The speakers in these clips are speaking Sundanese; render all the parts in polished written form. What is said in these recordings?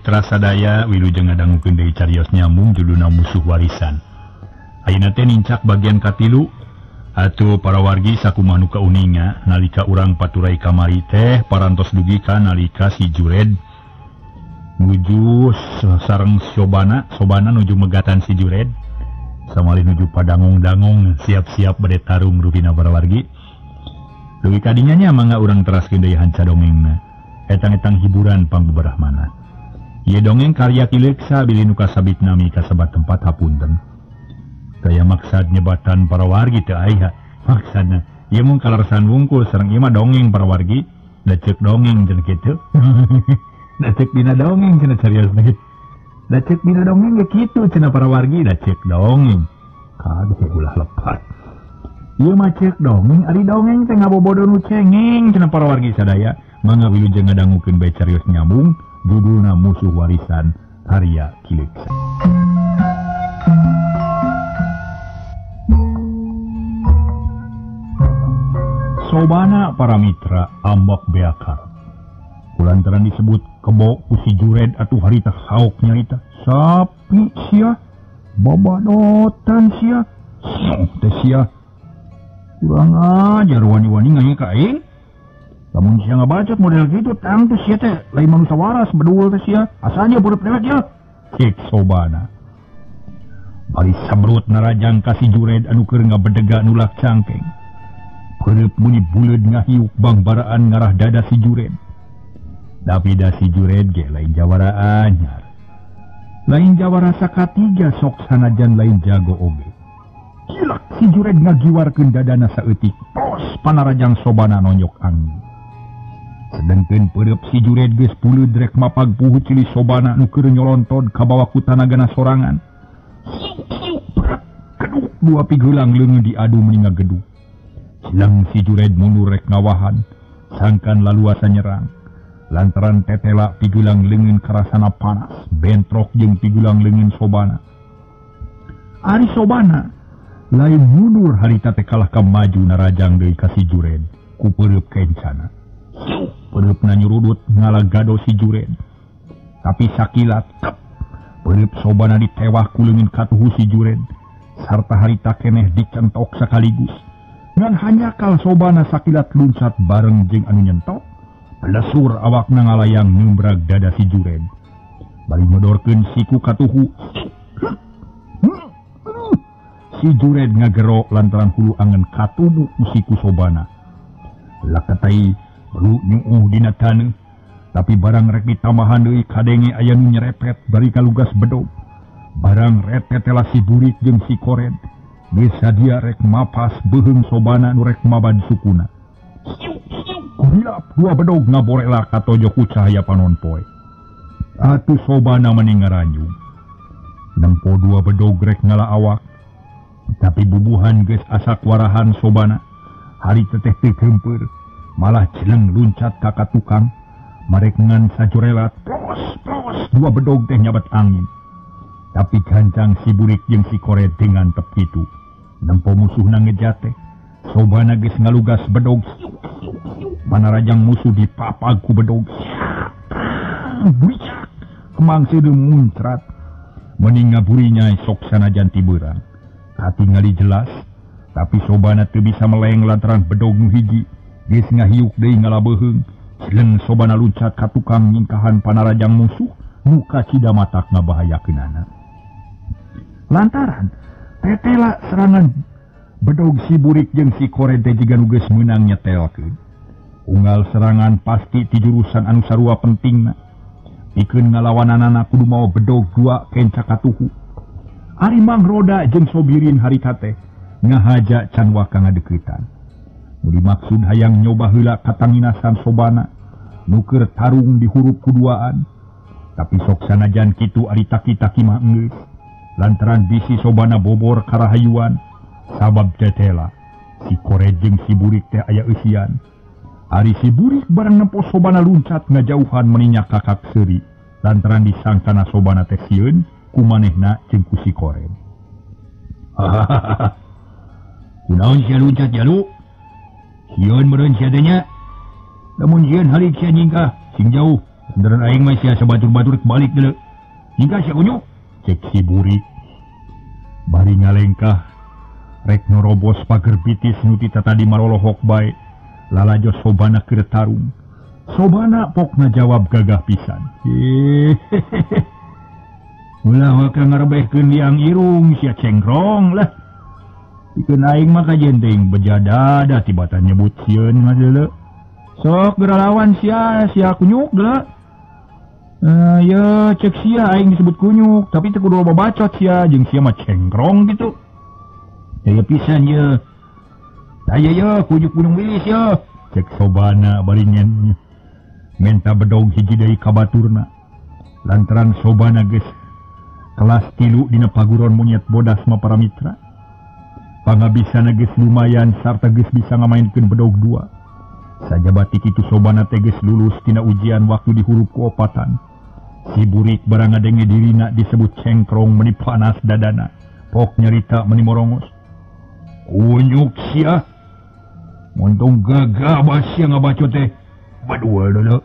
Mitra sadaya Wilujeng ngadangukeun deui cariyos nyambung judulna musuh warisan. Ayeuna teh nincak bagian katilu. Atuh para wargi sakumaha nu kauninga nalika urang paturai kamari teh parantos dugi ka nalika si Jured nuju sareng sobana nuju megatan si Jured samali nuju padangong-dangong siap-siap bade tarung rupina para wargi. Dugi kadinya nya mangga urang teraskeun deui hanca dongengna. Etang-etang hiburan pangbeberahmana. Ieu dongeng karya Kileksa bilih nu kasabit nami kasebat tempat hapunten. Daya maksad nyebatan para wargi teu aya. Maksudna ieu mung kalersan wungkul sareng ieu mah dongeng para wargi, da ceuk dongeng cenah kitu. Da ceuk dina dongeng cenah cariosna kitu. Da ceuk dina dongeng ge kitu cenah para wargi, da ceuk dongeng. Kabeh ulah lepat. Ieu mah ceuk dongeng, ari dongeng teh ngabobodo nu cengeng cenah para wargi sadaya. Mangga wilujeng ngadangukeun bae carios nyambung judulna Musuh Warisan karya Kileksa. Sobana para mitra ambak beakar. Kulantaran disebut kebo ku si Jured atuh harita saok nyarita. Sapi sia, babadotan sia, teh sia. Kurang ajar wani-wani nganya ka aing. Lamun sia ngabacot model gitu tang teh sia teh lain manusia waras bedul teh sia. Asalnya burep dewek ya. Cek Sobana. Bari samrut narajang ka si Jured anu keur ngabedega nulak cangkeng. Perep muni buleud ngahiuk bangbaraan ngarah dada si Jured. Tapi da si Jured ge lain jawara anyar. Lain jawara sakatiga sok sanajan lain jago oge. Kilak si Jured ngagiwarkeun dadana saeutik. Tos panarajang Sobana nonyok angin. Sedengkeun perep si Jured geus puleud rek mapag puhu cili Sobana nu keur nyolontod ka bawah ku tanagana sorangan. Keduk dua pigulang leungeun diadu meuni ngageduk. Silang si Jured mundur rek ngawahan, sangkan laluasa nyerang. Lantaran tetela pigulang leungeun karasana panas, bentrok jeung pigulang leungeun Sobana. Ari Sobana lain mundur harita teh kalah ka maju narajang deui ka si Jured ku pereup kencana. Pereupna nyurudut ngalagado si Jured. Tapi sakilat tep pereup Sobana ditewah ku leungeun katuhu si Jured sarta harita keneh dicentok sakaligus. Ngan hanya kal Sobana sakilat luncat bareng jeung anu nyentok, pelesur awakna ngalayang numbrag dada si Jured. Bari modorkeun siku katuhu. Si Jured ngagero lantaran hulu angen katubu ku siku Sobana. Lakatai baru nyuuh dina taneuh, tapi barang rek ditamahan deui kadenge aya nu nyerepet bari kalugas bedog. Barang repet telah si Burik jeung si Kored. Bisa dia rek mapas beheung Sobana nu rek mabad sukuna. Kurilap dua bedog ngaborela katojo ku cahaya panon poe. Atuh Sobana meni ngaranjung. Nempo dua bedog rek ngala awak. Tapi bubuhan geus asak warahan Sobana. Hari teteh teu kempeur, malah celeng luncat ka tukang. Marek ngan sajorela pros dua bedog teh nyabat angin. Tapi gancang si Burik jeung si Kored dengan tep kitu. Nempo musuhna ngejate, Sobana geus ngalugas bedog. Manarajang musuh dipapag ku bedog. Buicak, kemang seudeuh muncrat. Mending ngaburinya sok sanajan ti beurang. Katingali jelas, tapi Sobana teu bisa meleng lantaran bedog nu hiji geus ngahiuk deui ngalabeheung. Sileng Sobana luncat ka tukang nyingkahan panarajang musuh nu kacida matak ngabahayakeunana. Lantaran tetela serangan bedog si Burik jeung si Kored teh jiga nu geus meunang nyetelkeun. Unggal serangan pasti ti jurusan anu sarua pentingna. Pikeun ngalawananana kudu mawa bedog dua kenca katuhu. Ari Mangroda jeung Sobirin harita teh ngahaja can waka ngadeuketan. Nu dimaksud hayang nyoba heula katanginasan Sobana nu keur tarung di huruf kuduaan. Tapi sok sanajan kitu ari taki-taki mah geus. Lantaran bisi Sobana bobor karahayuan sabab tetela si Kored jeung si Burik teh aya eusian. Ari si Burik bareng nempo Sobana luncat ngajauhan meninya kakak seuri lantaran disangkana Sobana teh sieun ku manehna jeung ku si Kored. Kunaon sia luncat jalu? Sieun meureun sia teh nya. Lamun sieun halik sia nyingkah sing jauh Beneran aing mah sia sabatur-batur balik deuleu. Hingga sia kunyuk, cek si Burik. Bari ngalengkah, rek norobos pager bitis nu tadi marolohok bae. Lalajo sobana keur tarung. Sobana pokna jawab gagah pisan. Ulah waka ngarebehkeun liang irung sia cengkrong lah. Pikeun aing mah kajenteng bejadada tibatan nyebut sieun mah deuleu. Sok geralawan sia kunyuk deuleu. Ya cek sia aing disebut kunyuk, tapi teu kudu loba bacot sia jeung sia mah cengkrong gitu. Ya pisan ye. Aya ye kunyuk gunung wilis ye. Cek sobana baringan menta bedog hiji deui ka baturna. Lantaran sobana geus kelas 3 dina paguron monyet bodas mah para mitra. Pangabisana geus lumayan sarta geus bisa ngamainkeun bedog 2. Sajabati kitu sobana teh geus lulus tina ujian waktu di huruf keopatan. Si Burik barang ngadenge dirina disebut cengkrong meni panas dadana. Pok nyarita meni morongos. Kunyuk sia. Montong gagah basia ngabacot teh. Badua deuleu.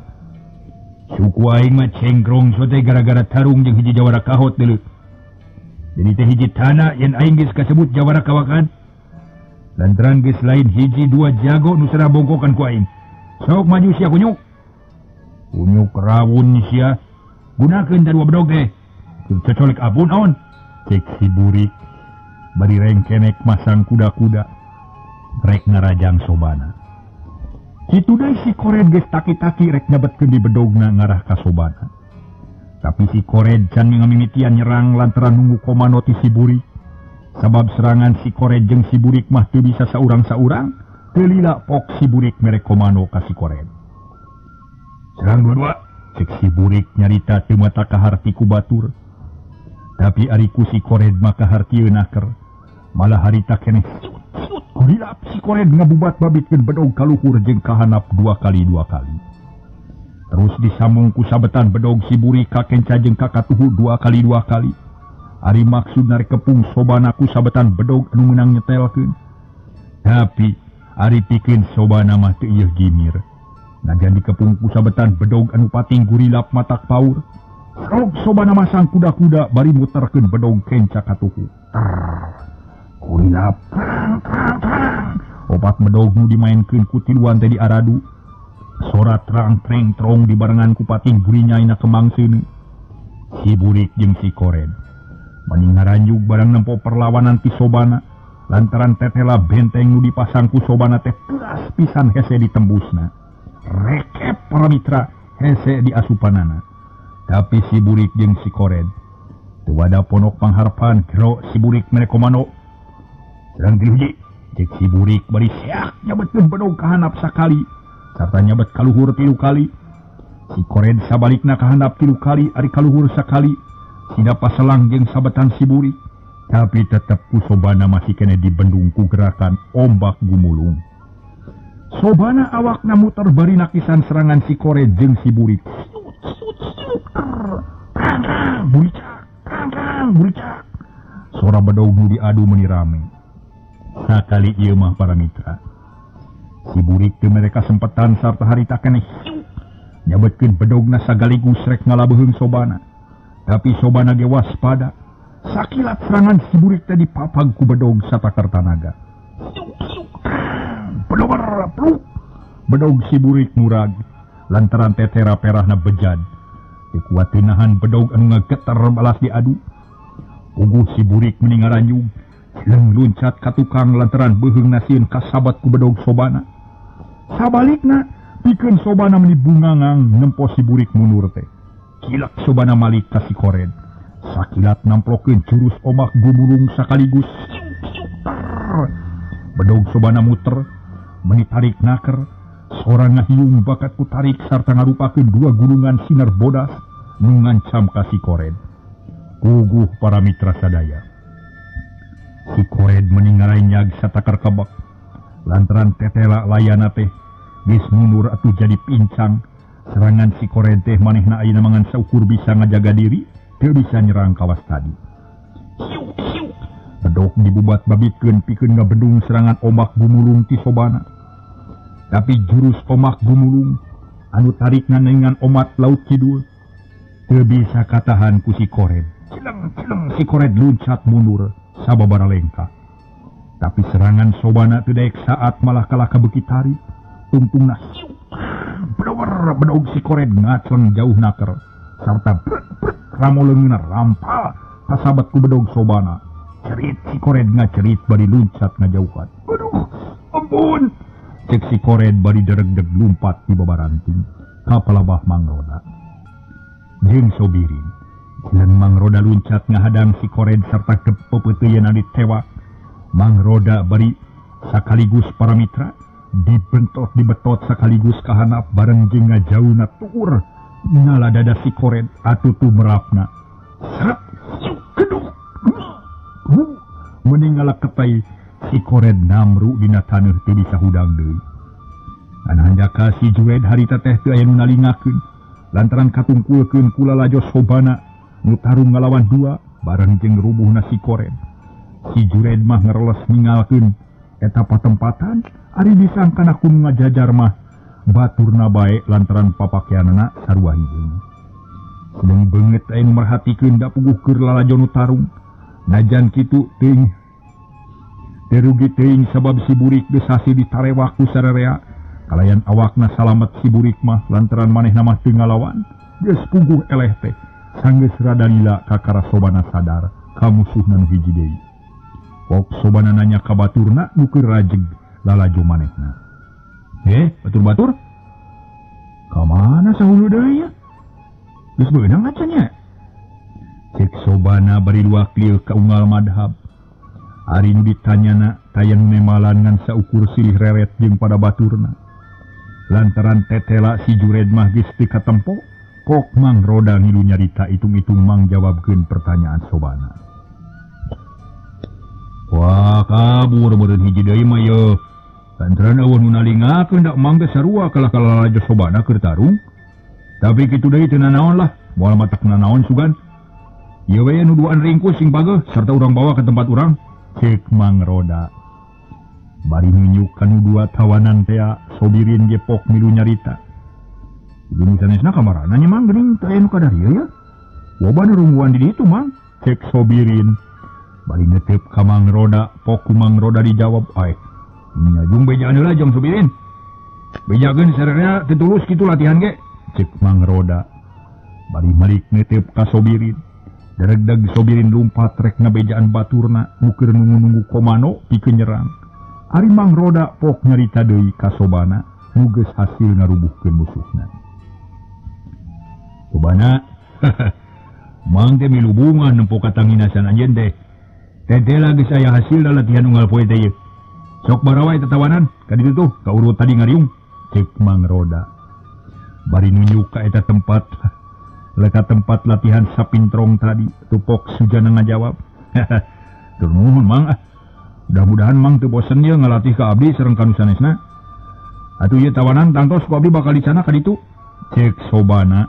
Suku aing mah cengkrong sote gara-gara tarung jeung hiji jawara kahot deuleu. Jadi teh hiji tanah yen aing geus kasebut jawara kawakan. Lantaran geus lain hiji 2 jago nu sareng bongkokan ku aing. Sok maju sia kunyuk. Kunyuk rawun sia. Gunakeun da 2 bedog teh. Cocolek abun naon? Cek si Burik. Bari rengkenek masang kuda-kuda. Rek ngarajang sobana. Kitu deui si Kored geus taki-taki rek nyabetkeun di bedogna ngarah ka sobana. Tapi si Kored can ngamimitian nyerang lantaran nunggu komando ti si Burik. Sabab serangan si Kored jeung si Burik mah teu bisa saurang-saurang, teu lila pok si Burik mere komando ka si Kored. Serang dua-dua, cek si Burik nyarita teu mata kaharti ku batur. Tapi ari ku si Kored mah kahartieun aker. Malah harita keneh kurilap si Kored ngabubat babitkeun bedog kaluhur jeung kahanap 2 kali. Terus disambung ku sabetan bedog si Burik ka kenca jeung ka katuhu 2 kali. Ari maksud narek kepung sobana ku sabetan bedog anu meunang nyetelkeun. Tapi ari pikeun sobana mah teu ieu gimir. Najan dikepung ku sabetan bedog anu pating gurilap matak paur. Rok sobana masang kuda-kuda bari muterkeun bedog kenca katuhu. Kurilap opat bedog nu dimainkeun ku tiluan teh di aradu. Sora terang-tereng trong dibarengan ku pating burinyaina kembang seuneu. Si Burik jeung si Kored mending ngaranjuk barang nempo perlawanan ti sobana lantaran tetela benteng nu dipasang ku sobana teh teras pisan hese ditembusna. Rekep para mitra hese di asupanana. Tapi si Burik jeung si Kored teu ada ponok pangharpan kero si Burik mere komando. Serang hiji, cek si Burik bari seak nyabetkeun bedog kahandap sakali sarta nyabet kaluhur 3 kali. Si Kored sabalikna kahandap 3 kali ari kaluhur sakali. Sida paselang jeung sabetan si Burik. Tapi tetep ku sobana masih kena dibendung ku gerakan ombak gumulung. Sobana awakna muter bari nakisan serangan si Kored jeung si Burik. Buricak. Sora bedog nu diadu meuni rame. Sakali ieu mah para mitra. Si Burik teu mereka sempetan sarta harita keneh nyabetkeun bedogna sagaligus rek ngalabeuheung sobana. Tapi sobana ge waspada. Sakilat serangan si Burik teh dipapag ku bedog satakar tanaga. Bedober pluk. Bedog si Burik murag lantaran tetera perahna bejad. Teu kuat nahan bedog anu ngageter balas diadu. Puguh si Burik mending ngaranjug. Leung luncat ka tukang lantaran beuheung nasieun kasabat ku bedog sobana. Sabalikna pikeun sobana meni bungangang nempo si Burik mundur teh. Kilak sobana malik ka si Kored. Sakilat namplokeun jurus ombak gumulung sakaligus. Bedog sobana muter meni tarik naker. Sora ngahiung bakat ku tarik sarta ngarupakeun 2 gulungan sinar bodas nu ngancam ka si Kored. Puguh para mitra sadaya. Si Kored meni ngaraenyag satakar kebek. Lantaran tetela layana teh geus mundur atuh jadi pincang. Serangan si Kored teh manehna ayeuna mangan saukur bisa ngajaga diri, teu bisa nyerang kawas tadi. Bedog dibubat babitkeun pikeun ngabendung serangan ombak gumulung ti sobana. Tapi jurus ombak gumulung anu tarik dengan omat laut kidul teu bisa katahan ku si Kored. Cileng si Kored luncat mundur sababara lengkah. Tapi serangan Sobana teu daek saat malah kalah ka beuki tarik. Tungtungna siu. Bedog si Kored ngacon jauh naker sarta ramo leungeunna rampal kasabat ku bedog Sobana. Cerit si Kored ngacerit bari luncat ngajauhan. Aduh, ampun. Cek si Kored bari dereg-deg lumpat di babaranting ka palabah Mang Roda. Jeung Sobirin, jilan Mang Roda luncat ngahadang si Kored sarta kepepeuteuyana ditewak. Mang Roda bari sakaligus para mitra dibetot sakaligus kahanap bareng jeung ngajauna tur nala dada si Kored atutu merapna. Serap keduk. Meninggal kepai si Kored namru dina taneuh teu bisa hudang deui. An handaka si Jured harita teh teu aya nu nalingakeun lantaran katungkulkeun kula lajo Sobana nu tarung ngalawan dua bareng jeung rubuhna si Kored. Si Jured mah ngereles ninggalkeun eta patempatan ari disangkana kudu ngajajar mah baturna bae lantaran papakeanana sarua hideung. Sedeng beungeut aya nu merhatikeun da puguh keur lalajo nu tarung. Najan kitu teuing derugi teuing sabab si burik geus hasi ditarewak ku sararea kalayan awakna salamet si burik mah lantaran manehna mah teu ngalawan geus puguh eleh teh sanggeus rada lila kakara Sobana sadar ka musuhna nu hiji deui. Pok Sobana nanya ka baturna nu keur rajeg lalajo manehna. Batur-batur? Ka mana sahulu deui ya? Geus beunang acan nya? Cek Sobana bari luak lieu ka unggal madhab. Ari nu ditanyana tayang nemalan ngan saukur silih reret jeung pada baturna. Lantaran tetela si Jured mah geus teu katempo, kok Mang Roda ngilu nyarita itung-itung Mang jawabkeun pertanyaan Sobana. Wah, kabur meureun hiji deui mah yeuh. Lantaran eueuh nu nalingakeun da Mang teh sarua kalah-kalah lalajo Sobana keur tarung. Tapi kitu deui teu nanaon lah, moal matak nanaon sugan. Ieu we nu duaan ringkus sing bageuh sarta urang bawa ke tempat urang. Cek Mang Roda. Bari nunjuk kanu dua tawanan teh Sobirin ge pok milu nyarita. Gini sanesna kamarana nya Mang geuning teu aya nu kadarieu ya. Loba nu rungguan di ditu Mang. Cek Sobirin. Bari ngetep ka Mang Roda, pok ku Mang Roda dijawab, nya jung bejaan heula jong Sobirin. Bejakeun sararea teu tulus kitu latihan ge. Cek Mang Roda. Bari malik ngetep ka Sobirin. Dereg-deg Sobirin lumpat rek ngabejaan baturna nu keur nunggu-nunggu komano pikeun nyerang. Ari Mang Roda pok nyarita deui ka Sobana nu geus hasil ngarubuhkeun musuhna. Sobana, Mang teh milu bunga nempo katanginasan anjeun teh. Tetela geus aya hasil da latihan unggal poe teh. Sok barawai tatawanan ka ditu tuh ka urut tadi ngariung. Cek Mang Roda. Bari nunjuk ka eta tempat. Leka tempat latihan sapintrong tadi, tupok sujana ngajawab. Tur nuhun Mang. Mudah-mudahan Mang teu bosen ye ngalatih ka abdi sareng kanu sanesna. Atuh ieu tawanan tangtos ku abdi bakal dicana ka ditu. Cek Sobana.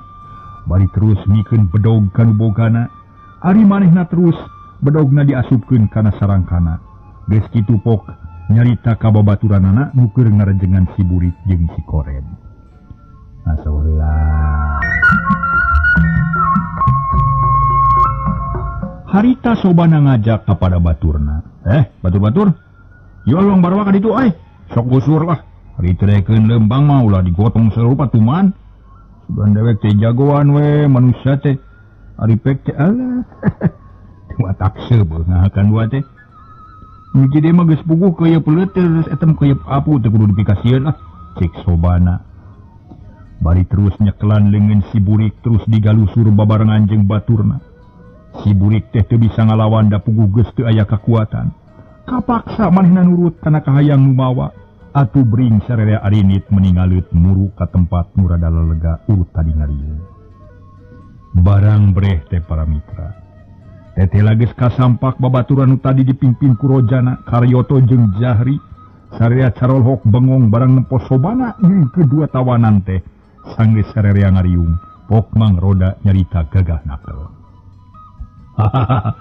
Bari terus mikeun bedog kanu bogana. Ari manehna terus bedogna diasupkeun kana sarangkana. Geus kitu pok nyarita ka babaturanana nu keur ngarejengan si burik jeung si Kored. Masalah. Harita Sobana ngajak kepada baturna. Batur-batur, yuk luang barwa ka ditu sok gusur lah. Hari terekeun lembang mah ulah digotong serupa tuman. Sugan dewek teh jagoan we manusia teh. Ari pek teh alah. Dua takse beungahakan dua teh. Nu jadi mah geus puguh keuyeub leuteur etem keuyeub apu teh kudu dipikasieun lah. Cek Sobana. Bari terus nyekelan leungeun si burik terus digalusur babarengan jeung baturna. Si burik teh teu bisa ngalawan da puguh geus teu aya kakuatan. Kapaksa manehna nurut kana kahayang nu mawa. Atuh bring sararea arinit meningaleut muru ka tempat nu rada lelega urut tadi ngarieu. Barang breh teh para mitra. Tetela geus kasampak babaturan nu tadi dipimpin ku Rojana, Karyoto jeung Jahri. Sararea carolhok bengong barang nempo Sobana jeung kedua tawanan teh. Sanggeus sararea ngariung, pok Mang Roda nyarita gagah nakel. Hahaha,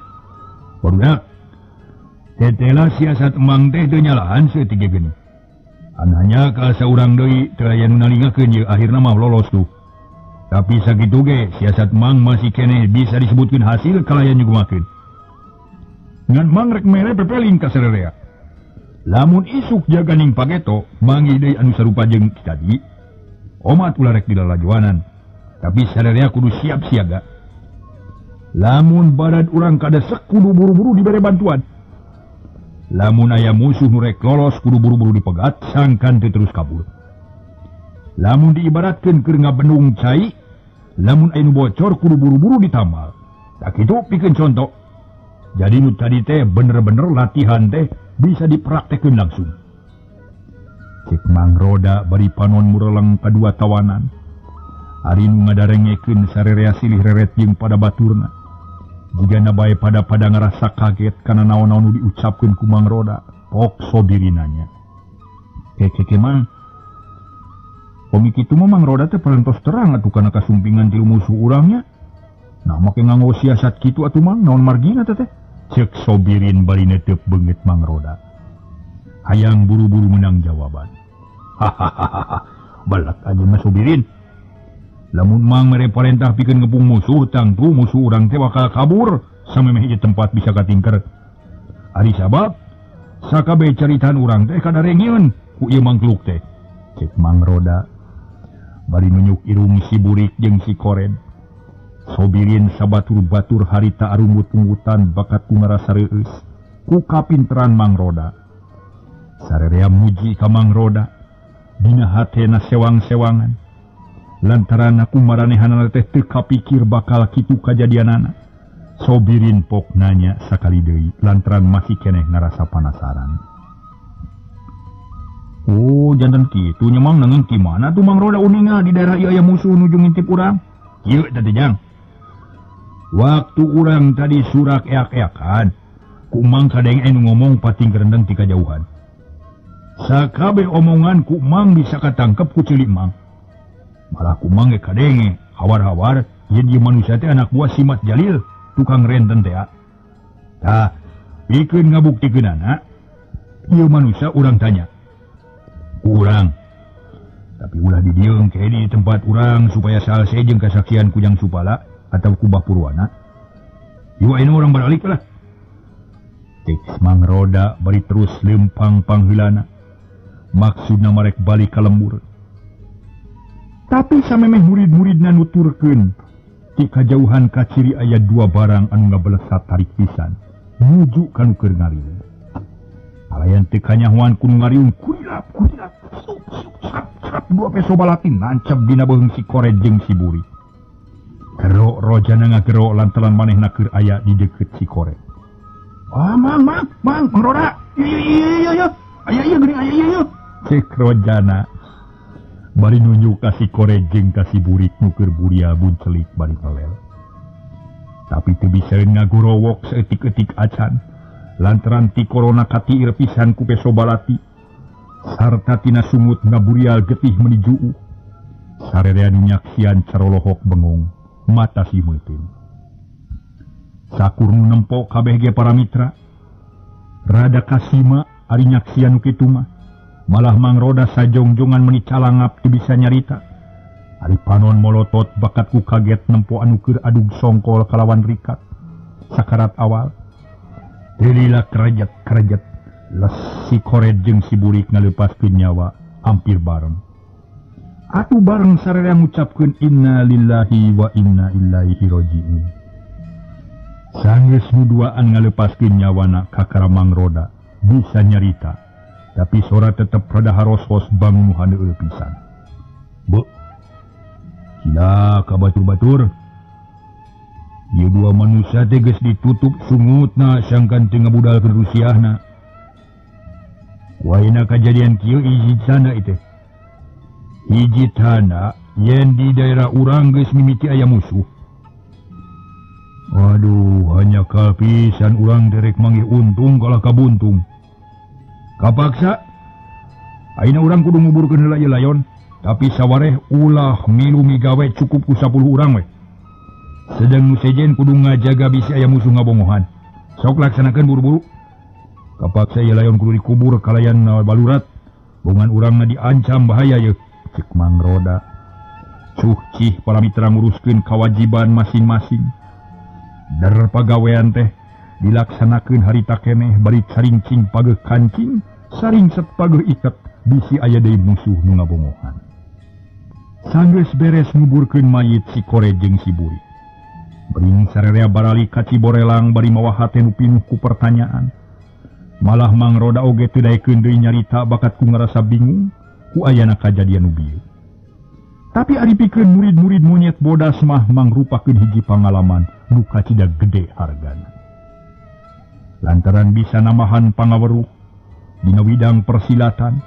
barudak, tetela siasat emang teh teu nyalahan seutiga geuning. Ananya ka saurang deui teu aya nu nalingakeun ye akhirna mah lolos tuh. Tapi sakitu ge siasat Mang masih keneh bisa disebutkeun hasil kalayan nyugumakeun. Ngan Mang rek mere pepeling ka sarerea. Lamun isuk jaganing pageto mangi deui anu sarupa jeung tadi. Omat ulah rek dilalajuanan. Tapi sarerea kudu siap siaga. Lamun badan urang kadesek kudu buru-buru dibere bantuan. Lamun aya musuh nu rek lolos kudu buru-buru dipegat sangkan teu terus kabur. Lamun diibaratkeun keur ngabendung cai, lamun aya nu bocor kudu buru-buru ditamal. Da kitu pikeun contoh. Jadi nu tadi teh bener-bener latihan teh bisa dipraktekkeun langsung. Cek Mang Roda bari panon mureleng kadua tawanan. Ari nu ngadarengekeun sarerea silih reret jeung pada baturna. Jigana bae pada ngerasa kaget karena naon-naon diucapkeun ku Mang Roda, pok Sobiri nanya. Keke Mang, komik itu mah Mang Roda teh parentos terang atuh kana kasumpingan ti musuh urangnya. Nah make nganggo siasat kitu atuh Mang, naon margina teh? Cek Sobirin bari netep beungeut Mang Roda. Hayang buru-buru menang jawaban. Hahaha, balak aja mah Sobirin. Lamun Mang mere parentah pikeun ngepung musuh tangtu musuh urang teh bakal kabur samemeh ieu tempat bisa katingker. Ari sabab sakabeh caritaan urang teh kadarengieun ku ieu mangkluk teh. Cek Mang Roda bari nunjuk irung si Burik jeung si Koren. Sobirin sabatur-batur harita arungut-ungutan bakat ku ngarasa reueus ku kapinteran Mang Roda. Sarerea muji ka Mang Roda dina hatena sewang-sewangan. Lantaran aku maranehanana teh teu kapikir bakal kitu kajadianana. Sobirin pok nanya sakali deui lantaran masih keneh ngarasa penasaran. Oh, janten kitu nya Mang nangeun ki mana tuh Mang Roda uninga di daerah ieu aya musuh nuju ngintip urang? Ieu tadi Jang. Waktu urang tadi surak eak-eakan, ku Mang kadeng anu ngomong pating kerendeng ti kajauhan. Sakabeh omongan ku Mang bisa katangkep ku ceulik Mang. Malah ku Mang ge kadenge hawar-hawar yen ieu manusia teh anak buah Simat Jalil tukang renten teh. Tah, pikeun ngabuktikeunana ieu manusia urang tanya. Urang. Tapi ulah di dieu engke di tempat urang supaya salse jeung kasaksian ku Jang Supala atau ku Bah Purwana. Ieu aya urang balik lah. Teks Mang Roda bari terus lempang pangheulana. Maksudna marek balik ka lembur. Tapi samemeh murid-muridna nuturkeun ti kajauhan kaciri aya dua barang anu ngabelesat tarik pisan nuju kanu keur ngariung. Alayan teu kanyahoan kudu ngariung kurilap sap dua peso balatin nancep dina beung si Koret jeung si Buri. Gero rojana ngagero lantaran manehna keur aya di deukeut si Koret. Ah Mang Roda. Iya. Aya geuning aya ieu. Cek rojana bari nunjuk kasih Koret jeung kasih Burik nuker buria buncelik bari pelel. Tapi teu bisa ngagorowok saeutik-eutik acan lantaran ti korona katiir pisan ku peso balati sarta tina sumut ngaburial getih menuju sarerea nu nyaksian carolohok bengong mata si meuteun. Sakur nu nempo kabeh ge para mitra rada kasima ari nyaksian nu kitu mah. Malah Mang Roda sajongjongan meni calangap teu bisa nyarita. Ari panon molotot bakat ku kaget nempo anu keur adug songkol kalawan rikat. Sakarat awal. Delila kerajat les si Koret jeung si Burik ngaleupaskeun nyawa hampir bareng. Atuh bareng sarerea ngucapkeun inna lillahi wa inna ilaihi rajiun. Sanggeus nu duaan ngaleupaskeun nyawana ka Mang Roda bisa nyarita. Tapi sora tetep rada haros-hos bangun haneueul pisan. Be, cila ka batur-batur. Ieu dua manusia teh geus ditutup sungutna sangkan teu ngabudalkeun rusiahna. Waina kajadian kieu hiji tanda iteh. Hiji tanda yen di daerah urang geus mimiti aya musuh. Waduh, hanya kapisan urang derek manggih untung kalah kabuntung. Kapaksa, ayeuna urang kudu nguburkeun heula ieu layon, tapi sawareh ulah milu migawe cukup ku 10 urang we. Sedang nu sejen kudu ngajaga bisi aya musuh ngabongohan. Sok laksanakeun buru-buru. Kapaksa ieu layon kudu dikubur kalayan balurat, bungan urang diancam bahaya ye cek Mang Roda. Cih para mitra nguruskeun kewajiban masing-masing. Der pagawean teh dilaksanakeun harita keneh bari carincing pageuh kancing saring set pageuh iket bisi aya deui musuh nu ngabongohan. Sanggeus beres nguburkeun mayit si Kore jeung si Buri. Bering sarerea barali ka Ciborelang bari mawa hate nu pinuh ku pertanyaan. Malah Mang Roda oge teu daekeun deui nyarita bakat ku ngarasa bingung ku ayana kajadian nu bieu. Tapi ari pikeun murid-murid monyet bodas mah mangrupakeun hiji pangalaman nu kacida gede hargana. Lantaran bisa namahan pangaweruh dina widang persilatan,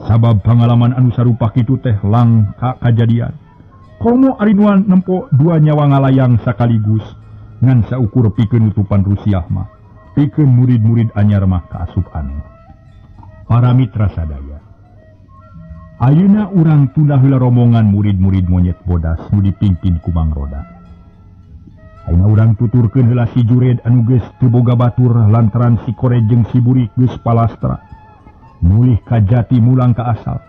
sabab pangalaman anu sarupa kitu teh langka kajadian. Komo ari nu nempo dua nyawa ngalayang sakaligus ngan saukur pikeun utupan Rusiah mah. Pikeun murid-murid anyar mah kaasup aneh. Para mitra sadaya, ayeuna urang tunda heula rombongan murid-murid monyet bodas nu dipimpin ku Mang Roda. Ayeuna urang tuturkeun heula si Jured anu geus teu boga batur lantaran si Kore jeung si Buri geus palastra. Mulih ka jati mulang ka asal.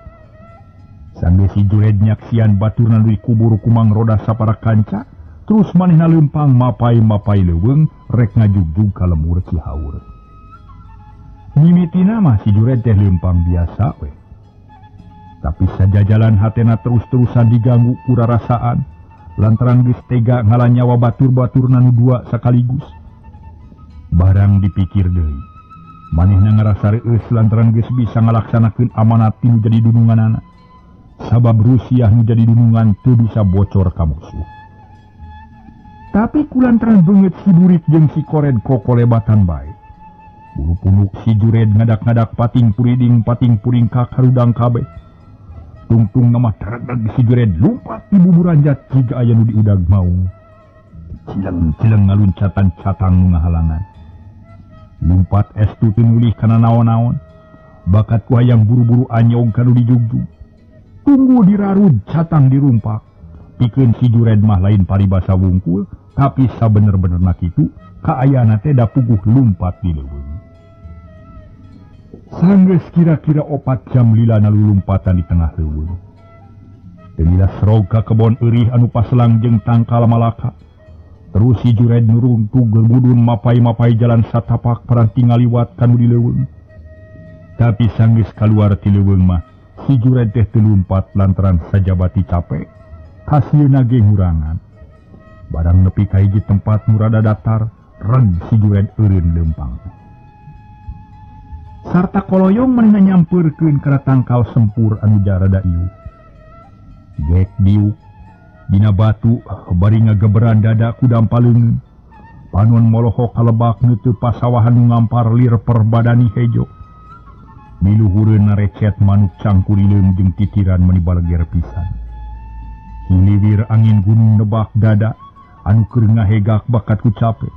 Sambil si Jured nyaksian baturna nu dikubur ku Mang Roda sapara kanca, terus manehna leumpang mapai-mapai leuweung rek ngajugjug ka lemur Cihaur. Mimitina mah si Jured teh leumpang biasa we. Tapi sajajalan hatena terus-terusan diganggu ku rarasaan lantaran geus tega ngalanyawa batur-baturna nu dua sakaligus. Barang dipikir deui, manehna ngarasa reueus lantaran geus bisa ngalaksanakeun amanat nu jadi dununganana. Sabab Rusiah nu jadi dunungan teu bisa bocor ka musuh. Tapi kulantaran beungeut si Burik jeung si Kored kokolebatan bae. Bulu punuk si Jured ngadak-ngadak pating puring ka karudang kabeh. Tungtung nama teragag si Jured lumpat di buburanjat jika aya nu diudag maung. Cileng-cileng ngaluncatan catang nu ngahalangan. Lumpat estu teu nulih kana naon-naon. Bakat ku hayang buru-buru anyog kanu dijugjug. Tunggu dirarud catang dirumpak. Pikeun si Jured mah lain paribasa wungkul, tapi sabener-benerna kitu kaayana teh da puguh lumpat di leuweung. Sanggeus kira-kira 4 jam lilana lulumpatan di tengah leuweung. Teu milas rog ka kebon eurih anu paselang jeung tangkal malaka. Terus si Jured nuruntug germudun mapai-mapai jalan satapak paranti ngaliwat kanu di leuweung. Tapi sanggeus kaluar ti leuweung mah si Jured teh teu lumpat lantaran sajabati capek. Hasilna ge ngurangan. Barang nepi ka hiji tempat nu rada datar, reg si Jured eureun leumpang. Sarta koloyong manehna nyampeurkeun kana tangkal sempur anu jarada ieu. Gek diuk dina batu bari ngageberan dada ku dampaleungeun. Panon molohok kalebak nu teu pasawahan nu ngampar lir perbadani hejo. Miluhureunna recet manuk cangkurileum jeung titiran manibaleger pisan. Hiliwir angin gunung nebak dada anu keur ngahegak bakat ku capek.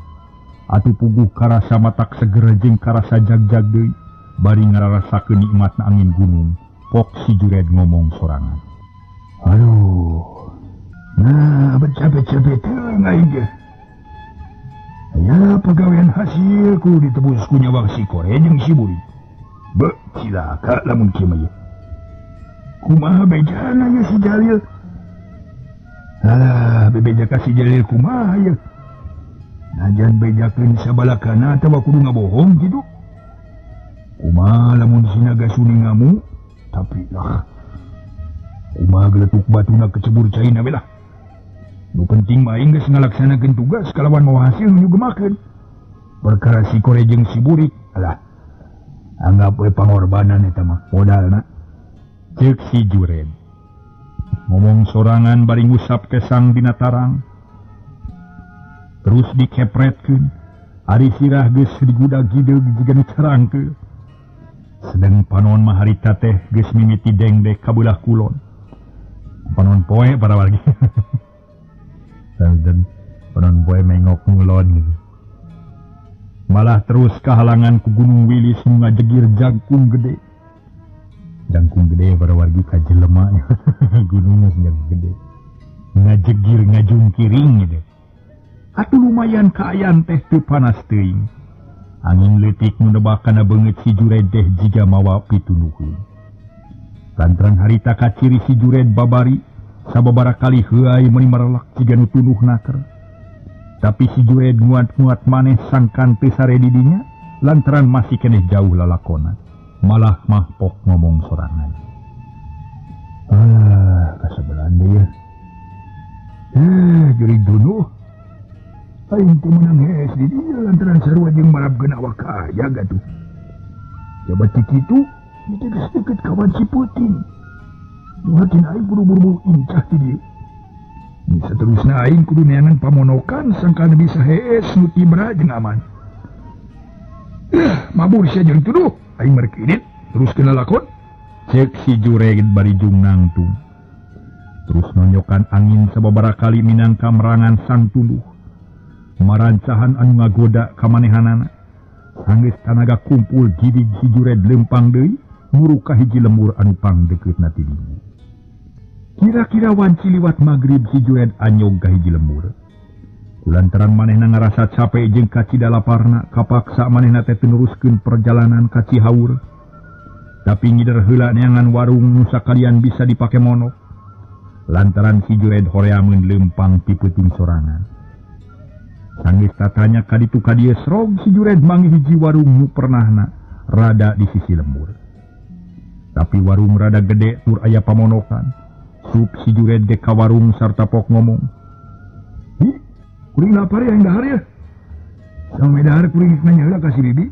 Atuh puguh karasa matak seger jeung karasa jag-jag deui. Bari ngararasakeun nikmatna angin gunung, pok si Jured ngomong sorangan. Aduh, nah becapek-capek teuing aing ge. Aya pagawean hasil ku ditebus ku nyawa si Kore jeung si Buri. Be, cilaka lamun kieu mah. Kumaha bejana ya si Jalil? Alah, bebeja ka si Jalil kumaha ya? Najan bejakeun sabalakana atawa kudu ngabohong kitu? Kumaha lamun sinaga suni ngamu, tapi lah. Kumaha geletuk batuna kecebur caina we lah. Nu penting mah aing geus ngalaksanakeun tugas kalawan mawa hasil nu gemakeun. Perkara si Kore jeung si Burik, alah. Anggap we pangorbanan eta mah modalna. Ceuk si Jured. Ngomong sorangan bari ngusap kesang dina tarang. Terus dikepretkeun. Ari sirah geus digudag gideug jiga nu carangkeun. Sedang panon mah harita teh geus mimiti dengdek ka beulah kulon. Panon poe para wargi. Dan panon poe mengok ngulon. Malah terus kahalangan ku Gunung Wilis nu ngajegir jangkung gede. Jangkung gede para wargi ka jelema. Gunung jangkung gede. Ngajegir ngajungkiring gitu. Atuh lumayan kaayan teh teu panas teuing. Angin leutik nu nebak kana beungeut si Jured teh jiga mawa pitunuhkeun. Lantaran harita kaciri si Jured babari sababara kali heuai meuni marelak jiga nu tunduh naker. Tapi si Jured nguat-nguat maneh sangkan teu sare di dinya lantaran masih keneh jauh lalakona. Malah mah pok ngomong sorangan. Kasabelan deui ya. Jurig dunuh. Aing teu meunang hees di dieu lantaran sarua jeung marabkeun awak aya gatuh. Coba cik itu, kita geus deukeut kawan si Putin. Nuhatin aing kudu buru-buru incah ti dieu. Saterusna aing kudu neangan pamonokan sangkan bisa hees nu tibra jeung aman. Mabur sia jeung tuduh, aing merkinit teruskeun lalakon. Cek si Jured bari jung nangtung. Terus nonyokan angin sababara kali minangka merangan sang tunduh. Marancahan anu ngagoda kamanehanana. Sanggeus tanaga kumpul jidig si Jured lempang deui muru ka hiji lembur anu pangdekeutna ti dinya. Kira-kira wanci liwat magrib si Jured anyog ka hiji lembur. Kulantaran manehna ngarasa capek jeung kacida laparna kapaksa manehna teh neruskeun perjalanan ka Cihaur. Tapi ngider heula neangan warung nu sakalian bisa dipake monok. Lantaran si Jured horeameun lempang ti peuting sorangan. Sanggeus tatanya ka ditu ka dieu srog si Jured manggih hiji warung nu pernahna rada di sisi lembur. Tapi warung rada gede tur aya pamonokan. Sup si Jured ge ka warung sarta pok ngomong. Hi, kuring lapar ya dahar ya. Sampai dahar kuring nanya heula ka si bibi.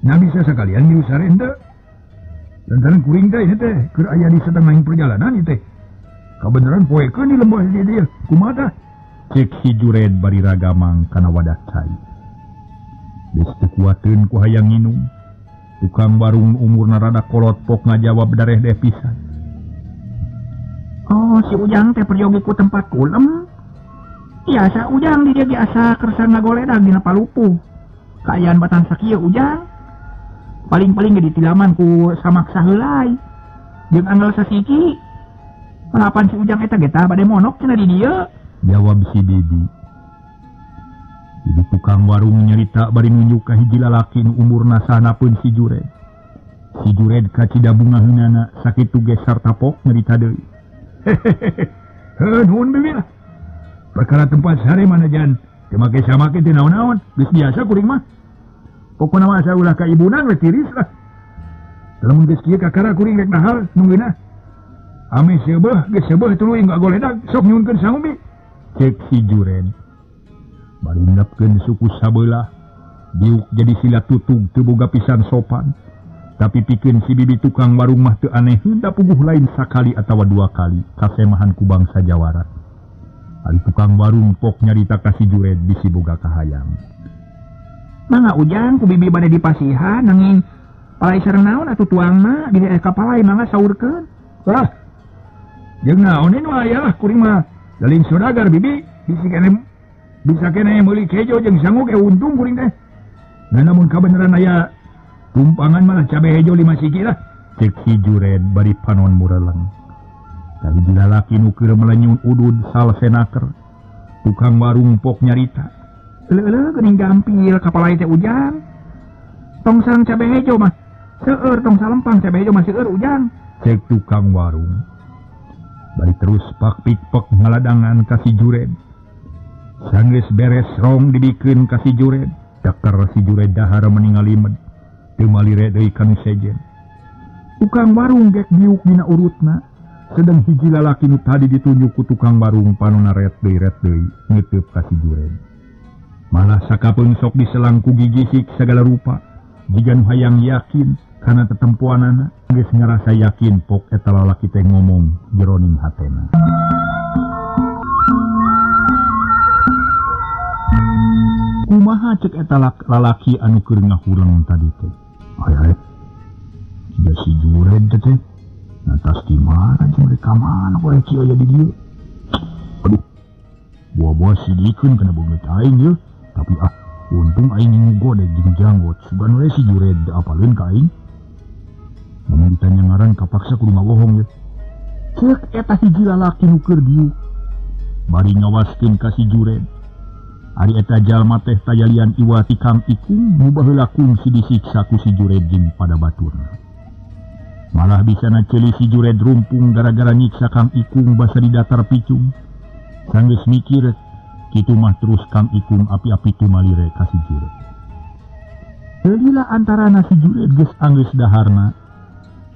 Nya bisa sakalian dieu sare henteu. Lantaran kuring teh ieu teh keur aya di satengahing perjalanan ieu teh. Kabeneran poekeun di lembah dieu kumaha tah? Cek si Jured bari ragamang kana wadah cai. Geus teu kuateun ku hayang nginum. Tukang warung umurna rada kolot pok ngajawab dareh-deh pisan. Oh, si Ujang teh peryogi ku tempat kulem. Biasa Ujang di dia biasa kersan ngagoledag dina palupuh. Kaayaan batan sakieu Ujang. Paling-paling ge ditilaman ku samaksa heulai. Jeung angel sasiki. Palapan si Ujang eta ge tah bade monok cenah di dieu. Jawab si Bibi. Jadi tukang warung nyarita bari nunjuk ka hiji lalaki nu umurna sanapeun si Jured. Si Jured kacida bungaheunana sakitu ge sarta pok nyarita deui. Nuhun Bibi lah. Perkara tempat sare mana jan. Teu make samake teu naon-naon, geus biasa kuring mah. Pokona mah asa ulah ka ibuna we tiris lah. Lamun geus kieu kakara kuring rek dahar nunggeuna. Ame seubeuh geus seubeuh tuluy engga goledag sok nyuhunkeun sangumi. Cek si Jured. Bari ndapkeun suku sabelah. Diuk jadi sila tutug teu boga pisan sopan. Tapi pikeun si Bibi tukang warung mah teu aneh henteu puguh lain sakali atawa dua kali kasemahan ku bangsa Jawara. Ari tukang warung pok nyarita ka si Jured bisi boga kahayang. Mangga Ujang ku Bibi bade dipasihan nanging palai sareng naon atuh tuangna di kapalai mangga saurkeun. Lah. Jeung naon nu aya lah kuring mah daling saudagar Bibi bisa kene meuli kejo jeung sangu ge untung kuring teh. Nah namun kabeneran aya tumpangan malah cabe hejo 5 siki lah. Cek si Jured bari panon mureleng. Tadi lalaki nu keur melenyun udud salsenaker. Tukang warung pok nyarita. Leuleul geuning gampil kapalai teh Ujang. Tong sareng cabe hejo mah seueur tong salempang cabe hejo mah seueur Ujang. Cek tukang warung. Bari terus pak-pik-pek ngaladangan ka si Jured. Sanggeus beres rong dibikeun ka si Jured. Dakar si Jured dahar meningali med. Teu malire deui kanu sejen. Tukang warung gek diuk dina urutna. Sedang hiji lalaki nu tadi ditunjuk ku tukang warung panonna ret deui ngeuteub ka si Jured. Malah sakapeung sok diselang ku gigisik segala rupa. Jiga nu hayang yakin kana tetempuanana geus ngarasa yakin pok eta lalaki teh ngomong jeroning hatena. Kumaha cek eta lalaki anu keur ngahureng tadi teh? Aya da si Jured teh natas di mana jeung rek ka mana poe kieu aya di dieu. Aduh. Buah-buah sidikeun kana beungeut aing ye, tapi untung aing nggodeg jeung janggot. Sugan we si Jured apaleun ka aing. Namun ditanya ngaran kapaksa kudu ngabohong ye. Cek eta hiji lalaki nu keur dieu. Bari ngawaskeun ka si Jured. Ari eta jalma teh tayalian iwa ti Kang Ikung nu baheula kungsi disiksa ku si Jured jeung pada baturna. Malah bisa naceli si Jured rumpung gara-gara nyiksa Kang Ikung basa di datar picung. Sanggeus mikir, kitu mah terus Kang Ikung api-api tumalire ka si Jured. Heulila antarana si Jured geus anggeus daharna.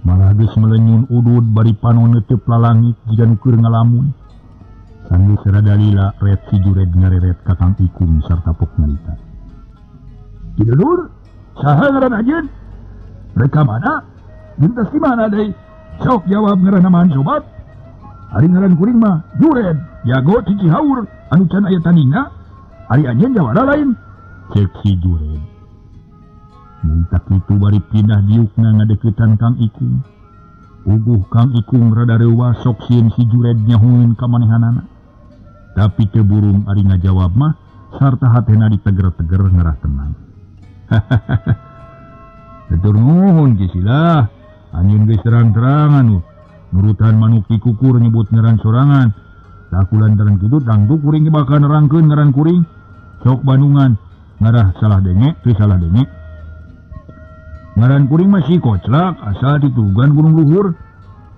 Malah geus melenyun udud bari panon neuteup lalangit jiga nu keur ngalamun. Sanggeus rada lila ret si Jured ngareret ka Kang Ikung sarta pok nyarita. Kidulur, saha ngaran ajeun? Mereka mana? Gentas di mana deh? Sok jawab ngaran namaan sobat. Ari ngaran kuring mah Jured, jago cici haur, anu can aya tandingna. Ari anjeun jawara lain. Cek si Jured. Mintak itu bari pindah diukna ngadeukeutan Kang Ikung. Uguh Kang Ikung rada reuwa sok sieun si Jured nyahoeun ka manehanana. Tapi teu burung ari ngajawab mah sarta hatena diteger-teger ngarah tenang. Hahaha. Hatur nuhun Kisilah. Anjeun geus terang-terangan nurutan manuk dikukur nyebut ngaran sorangan. Laku lantaran kitu tangtu kuring bakal nerangkeun ngaran kuring. Sok Bandungan ngarah salah denge, teu salah denge. Ngaran kuring masih koclak asal ditugan Gunung Luhur.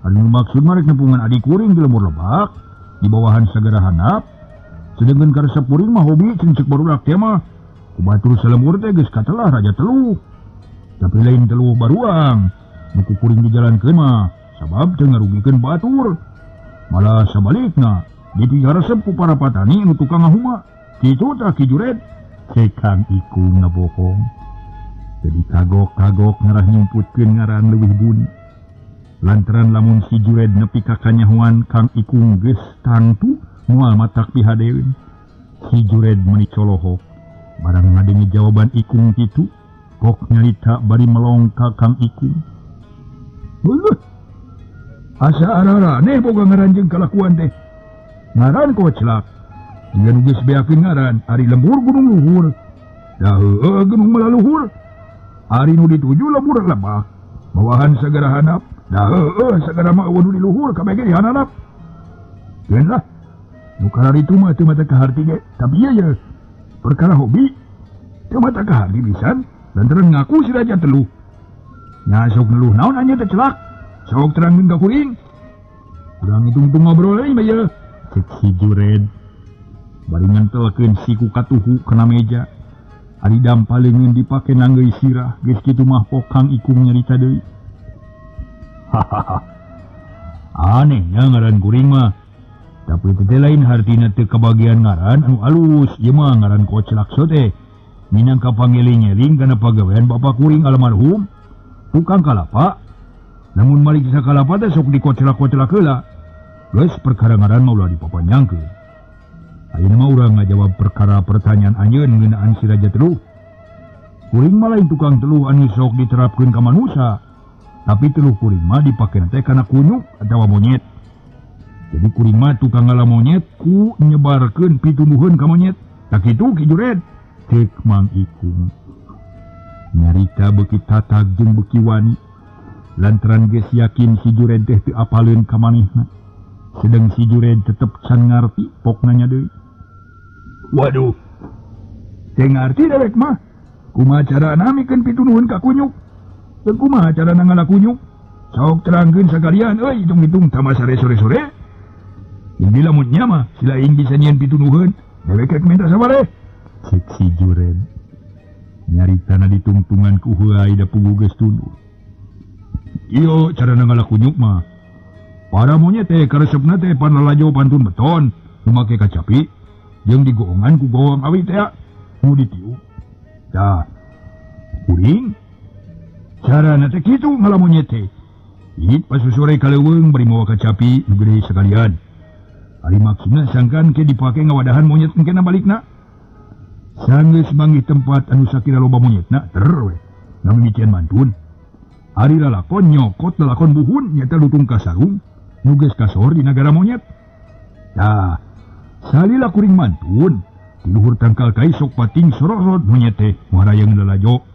Anu maksud mah rek nepungan adik kuring di Lemur Lebak di bawahan sagara handap. Sedengkeun karesep kuring mah hobi ceuk barudak teh mah. Ku batur salemur teh geus katelah raja teluh. Tapi lain teluh baruang. Nuku kuring dijalankeun mah sabab teu ngarugikeun batur. Malah sabalikna dipiharesep ku para patani anu tukang ngahuma. Kitu tah Ki Jured. Cek Kang Ikung ngabohong. Jadi kagok-kagok ngarah nyumputkeun ngaran leuwih buni. Lantaran lamun si Jured nepi ka kanyahoan Kang Ikung geus tangtu moal matak pihadeun. Si Jured meuni colohok. Barang ngadenge jawaban Ikung kitu, pok nyarita bari melong ka Kang Ikung. Asa ararane boga ngaran jeung kalakuan teh. Ngaran koclak. Jika nu geus beakeun ngaran ari lembur Gunung Luhur. Da heueuh Gunung Malaluhur. Ari nu dituju Lembur Lebak. Bawahan sagara handap. Da heueuh sagara mah nu di luhur kabege di handap. Keun lah. Nu kalari itu mah teu mata kaharti ge, tapi ieu ye perkara hobi. Teu mata kaharti pisan lantaran ngaku si raja teluh. Nya sok neluh naon anya teh celak. Sok terangkeun ka kuring. Urang hitung-hitung ngobrol deui mah ye. Cek si Jured. Bari ngantelkeun si ku katuhu kana meja. Ari dampaleungeun dipake nanggeui sirah, geus kitu mah pok Kang Ikung nyarita deui. Hahaha. Aneh nya ngaran kuring mah. Tapi teh lain hartina teu kabagian ngaran anu alus, ieu mah ngaran koclak sote. Minangka pangeling-eling kana pagawean bapa kuring almarhum. Tukang kalapa. Namun malik sa kalapa teh sok dikoclak-koclak heula. Geus perkara ngaran mah ulah dipapanyangkeun. Ayeuna mah urang ngajawab perkara pertanyaan anjeun ngeunaan si raja teluh. Kuring mah lain tukang teluh anu sok diterapkeun ka manusia. Tapi teluh kuring mah dipakena teh kana kunyuk atawa monyet. Jadi kuring mah tukang ngala monyet ku nyebarkeun pituduhan ka monyet. Tak kitu Ki Jured. Cek Mang Ikung. Nyarita beuki tatag jeung beuki wani. Lantaran geus yakin si Jured teh teu apaleun ka manehna. Sedang si Jured tetep can ngarti, pok nanya deui. Waduh. Teu ngarti dewek mah. Kumaha carana mikeun pituduhan ka kunyuk? Teu kumaha carana ngala kunyuk? Sok terangkeun sakalian euy hitung-hitung tama sare sore-sore. Jadi lamunnya mah sila ing bisa nyieun pituduhan. Dewek rek minta sabare. Cek si Jured. Nyaritana ditungtungan ku huai da pugu geus tunduh. Iyo carana ngalakunyuk mah. Para monyet teh karesepna teh pan lalajo pantun beton, nu make kacapi, jeung digoongan ku gowang awi teh nu ditiup. Tah. Kuring. Carana teh kitu ngalamonyet teh. It pasusore kaleuweung bari mawa kacapi nu gede sakalian. Ari maksudna sangkan ke dipake ngawadahan monyet engkena balikna. Sanggeus manggih tempat anu sakira loba monyetna ter we. Namimikeun mantun. Ari lalakon nyokot lalakon buhun nyata lutung ka sarung nu geus kasor di nagara monyet. Tah, salila kuring mantun, di luhur tangkal kai sok pating sorot monyet teh muharayang lalajo.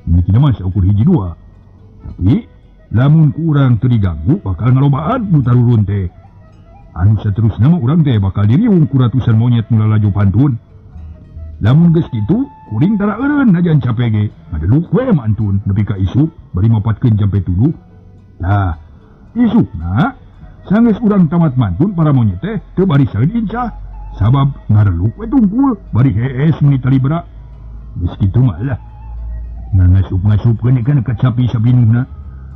Ini tidak mah saukur hiji dua. Tapi lamun ku urang teu diganggu bakal ngalobaan nu tarurun teh. Anu saterusna mah urang teh bakal diriung ku ratusan monyet nu lalajo pantun. Lamun geus kitu, kuring tara eureun najan capek ge. Ngadeluk we mantun nepi ka isuk bari mapatkeun jampe tuduh. Nah isukna sanggeus urang tamat mantun para monyet teh teu bari saeun incah sabab ngareluk we tungkul bari hees meuni tali berak geus kitu mah lah ngasup-ngasupkeun ikan kacapi sabinuhna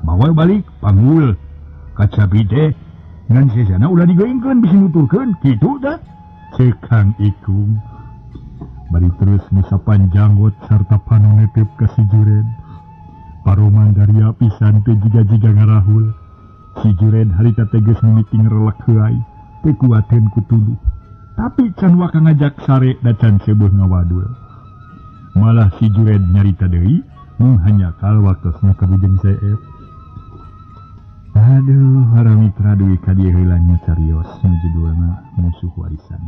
bawal balik panggul kacapi teh ngan sesana ulah digoingkeun bisi nuturkeun kitu tah ceuk Kang Ikung bari terus ngusapan janggot sarta panonetep ka si Jured paromandaria pisan teh jiga-jiga ngarahul si Jured harita teges mimiti ngerelak heai teu kuateun ku tuluh tapi can waka ngajak sare da can seueuh ngawadul malah si Jured nyarita deui mung hanyakal waktosna ka Bujang Seep. Aduh para mitra duwi ka dieu heula nya carios nu judulna Musuh Warisan.